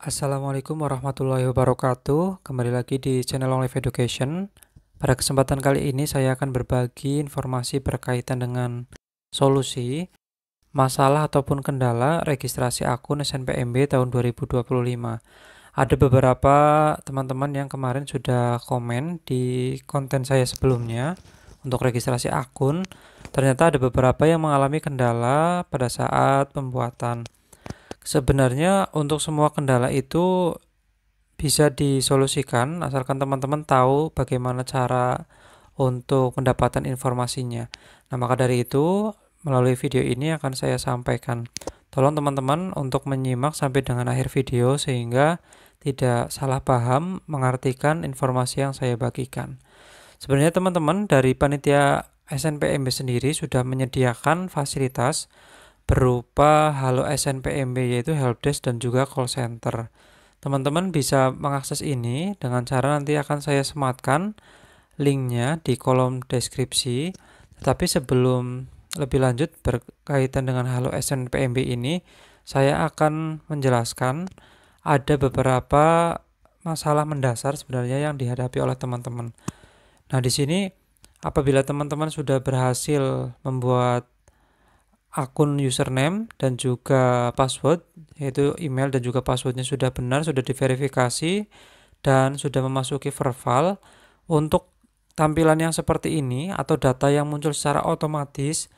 Assalamualaikum warahmatullahi wabarakatuh. Kembali lagi di channel Long Life Education. Pada kesempatan kali ini saya akan berbagi informasi berkaitan dengan solusi masalah ataupun kendala registrasi akun SNPMB tahun 2025. Ada beberapa teman-teman yang kemarin sudah komen di konten saya sebelumnya untuk registrasi akun. Ternyata ada beberapa yang mengalami kendala pada saat pembuatan. Sebenarnya untuk semua kendala itu bisa disolusikan asalkan teman-teman tahu bagaimana cara untuk mendapatkan informasinya. Nah, maka dari itu melalui video ini akan saya sampaikan. Tolong teman-teman untuk menyimak sampai dengan akhir video sehingga tidak salah paham mengartikan informasi yang saya bagikan. Sebenarnya teman-teman dari panitia SNPMB sendiri sudah menyediakan fasilitas berupa Halo SNPMB, yaitu helpdesk dan juga call center. Teman-teman bisa mengakses ini dengan cara nanti akan saya sematkan linknya di kolom deskripsi. Tetapi sebelum lebih lanjut berkaitan dengan Halo SNPMB ini, saya akan menjelaskan ada beberapa masalah mendasar sebenarnya yang dihadapi oleh teman-teman. Nah, di sini apabila teman-teman sudah berhasil membuat akun username dan juga password, yaitu email dan juga passwordnya sudah benar, sudah diverifikasi dan sudah memasuki verval, untuk tampilan yang seperti ini atau data yang muncul secara otomatis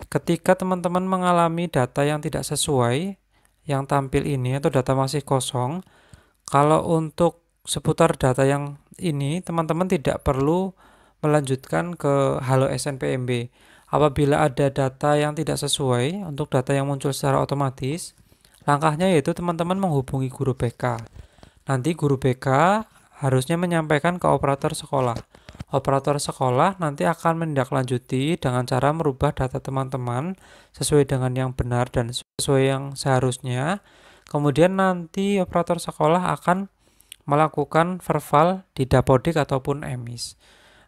ketika teman-teman mengalami data yang tidak sesuai yang tampil ini atau data masih kosong. Kalau untuk seputar data yang ini, teman-teman tidak perlu melanjutkan ke Halo SNPMB. Apabila ada data yang tidak sesuai untuk data yang muncul secara otomatis, langkahnya yaitu teman-teman menghubungi guru BK. Nanti guru BK harusnya menyampaikan ke operator sekolah. Operator sekolah nanti akan menindaklanjuti dengan cara merubah data teman-teman sesuai dengan yang benar dan sesuai yang seharusnya. Kemudian nanti operator sekolah akan melakukan verval di Dapodik ataupun EMIS.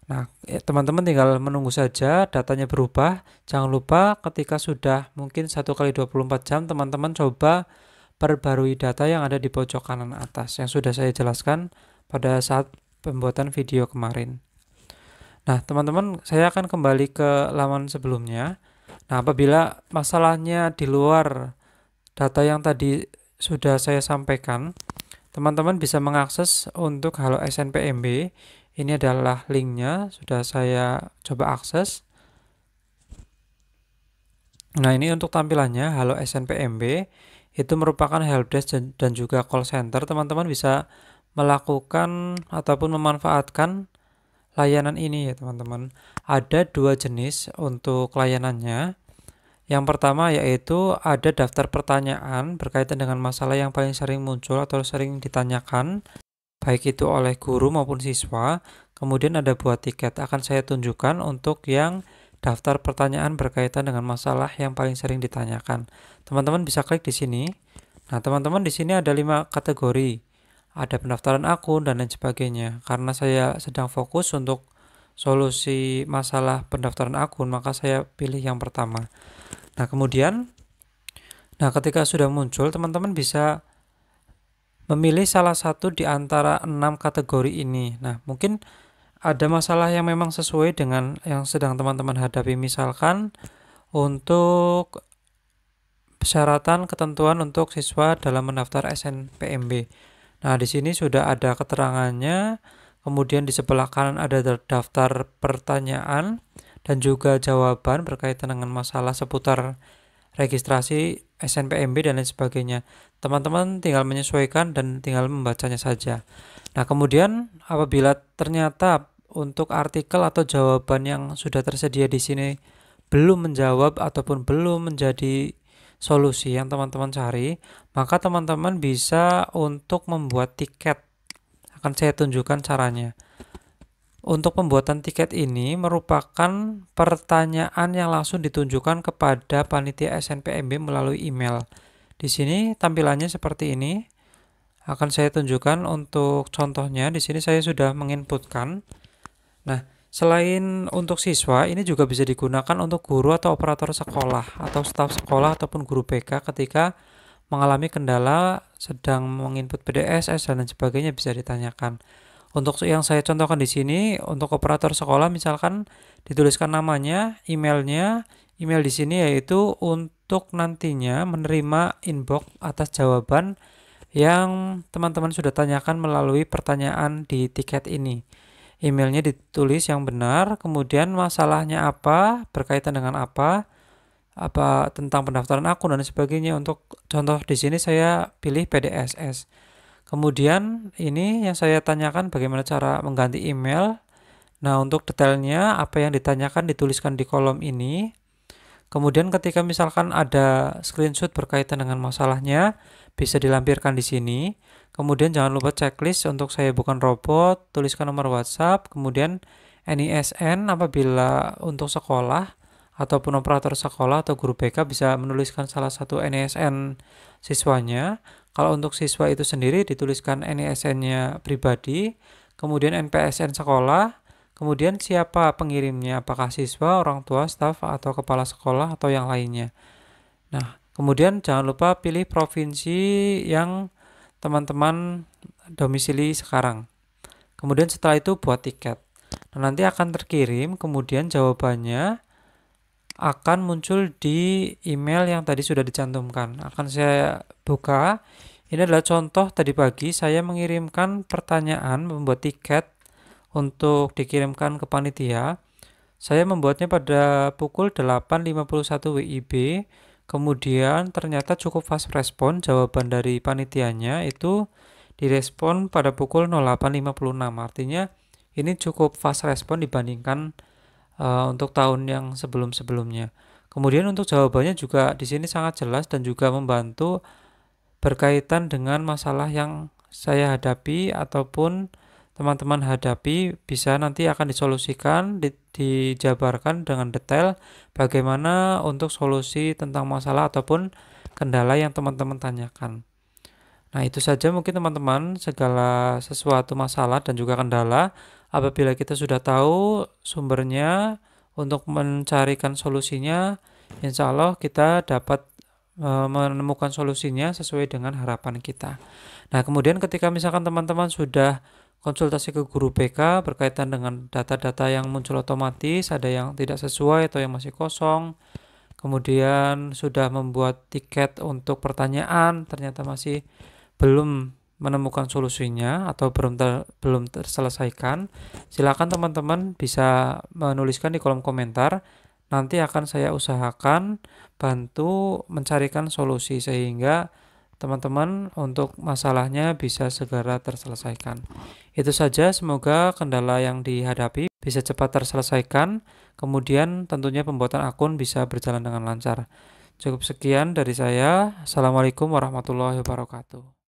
Nah, teman-teman tinggal menunggu saja datanya berubah. Jangan lupa ketika sudah mungkin 1 kali 24 jam, teman-teman coba perbarui data yang ada di pojok kanan atas yang sudah saya jelaskan pada saat pembuatan video kemarin. Nah, teman-teman, saya akan kembali ke laman sebelumnya. Nah, apabila masalahnya di luar data yang tadi sudah saya sampaikan, teman-teman bisa mengakses untuk Halo SNPMB. Ini adalah linknya, sudah saya coba akses. Nah, ini untuk tampilannya Halo SNPMB, itu merupakan helpdesk dan juga call center. Teman-teman bisa melakukan ataupun memanfaatkan layanan ini ya teman-teman. Ada dua jenis untuk layanannya. Yang pertama yaitu ada daftar pertanyaan berkaitan dengan masalah yang paling sering muncul atau sering ditanyakan, baik itu oleh guru maupun siswa. Kemudian ada buat tiket, akan saya tunjukkan untuk yang daftar pertanyaan berkaitan dengan masalah yang paling sering ditanyakan. Teman-teman bisa klik di sini. Nah, teman-teman di sini ada 5 kategori. Ada pendaftaran akun dan lain sebagainya. Karena saya sedang fokus untuk solusi masalah pendaftaran akun, maka saya pilih yang pertama. Nah, kemudian ketika sudah muncul, teman-teman bisa memilih salah satu di antara 6 kategori ini. Nah, mungkin ada masalah yang memang sesuai dengan yang sedang teman-teman hadapi. Misalkan untuk persyaratan ketentuan untuk siswa dalam mendaftar SNPMB. Nah, di sini sudah ada keterangannya. Kemudian di sebelah kanan ada daftar pertanyaan dan juga jawaban berkaitan dengan masalah seputar registrasi SNPMB dan lain sebagainya. Teman-teman tinggal menyesuaikan dan tinggal membacanya saja. Nah, kemudian apabila ternyata untuk artikel atau jawaban yang sudah tersedia di sini belum menjawab ataupun belum menjadi solusi yang teman-teman cari, maka teman-teman bisa untuk membuat tiket. Akan saya tunjukkan caranya. Untuk pembuatan tiket ini merupakan pertanyaan yang langsung ditunjukkan kepada panitia SNPMB melalui email. Di sini tampilannya seperti ini. Akan saya tunjukkan untuk contohnya. Di sini saya sudah menginputkan. Nah, selain untuk siswa, ini juga bisa digunakan untuk guru atau operator sekolah atau staf sekolah ataupun guru BK ketika mengalami kendala sedang menginput PDSS dan lain sebagainya bisa ditanyakan. Untuk yang saya contohkan di sini, untuk operator sekolah misalkan dituliskan namanya, emailnya, email di sini yaitu untuk nantinya menerima inbox atas jawaban yang teman-teman sudah tanyakan melalui pertanyaan di tiket ini. Emailnya ditulis yang benar, kemudian masalahnya apa, berkaitan dengan apa tentang pendaftaran akun dan sebagainya. Untuk contoh di sini saya pilih PDSS. Kemudian ini yang saya tanyakan bagaimana cara mengganti email. Nah, untuk detailnya apa yang ditanyakan dituliskan di kolom ini. Kemudian ketika misalkan ada screenshot berkaitan dengan masalahnya, bisa dilampirkan di sini. Kemudian jangan lupa checklist untuk saya bukan robot, tuliskan nomor WhatsApp, kemudian NISN apabila untuk sekolah ataupun operator sekolah atau guru BK bisa menuliskan salah satu NISN siswanya. Kalau untuk siswa itu sendiri dituliskan NISN-nya pribadi, kemudian NPSN sekolah, kemudian siapa pengirimnya, apakah siswa, orang tua, staf, atau kepala sekolah, atau yang lainnya. Nah, kemudian jangan lupa pilih provinsi yang teman-teman domisili sekarang. Kemudian setelah itu buat tiket. Nah, nanti akan terkirim, kemudian jawabannya akan muncul di email yang tadi sudah dicantumkan. Akan saya buka. Ini adalah contoh tadi pagi saya mengirimkan pertanyaan membuat tiket untuk dikirimkan ke panitia. Saya membuatnya pada pukul 8.51 WIB. Kemudian ternyata cukup fast respon, jawaban dari panitianya itu direspon pada pukul 08.56. Artinya ini cukup fast respon dibandingkan untuk tahun yang sebelum-sebelumnya. Kemudian untuk jawabannya juga di sini sangat jelas dan juga membantu berkaitan dengan masalah yang saya hadapi ataupun teman-teman hadapi, bisa nanti akan disolusikan, dijabarkan dengan detail bagaimana untuk solusi tentang masalah ataupun kendala yang teman-teman tanyakan. Nah, itu saja mungkin teman-teman, segala sesuatu masalah dan juga kendala, apabila kita sudah tahu sumbernya untuk mencarikan solusinya, insya Allah kita dapat menemukan solusinya sesuai dengan harapan kita. Nah, kemudian ketika misalkan teman-teman sudah konsultasi ke guru BK berkaitan dengan data-data yang muncul otomatis, ada yang tidak sesuai atau yang masih kosong, kemudian sudah membuat tiket untuk pertanyaan, ternyata masih belum menemukan solusinya atau belum terselesaikan, silakan teman-teman bisa menuliskan di kolom komentar. Nanti akan saya usahakan bantu mencarikan solusi sehingga teman-teman untuk masalahnya bisa segera terselesaikan. Itu saja, semoga kendala yang dihadapi bisa cepat terselesaikan, kemudian tentunya pembuatan akun bisa berjalan dengan lancar. Cukup sekian dari saya. Assalamualaikum warahmatullahi wabarakatuh.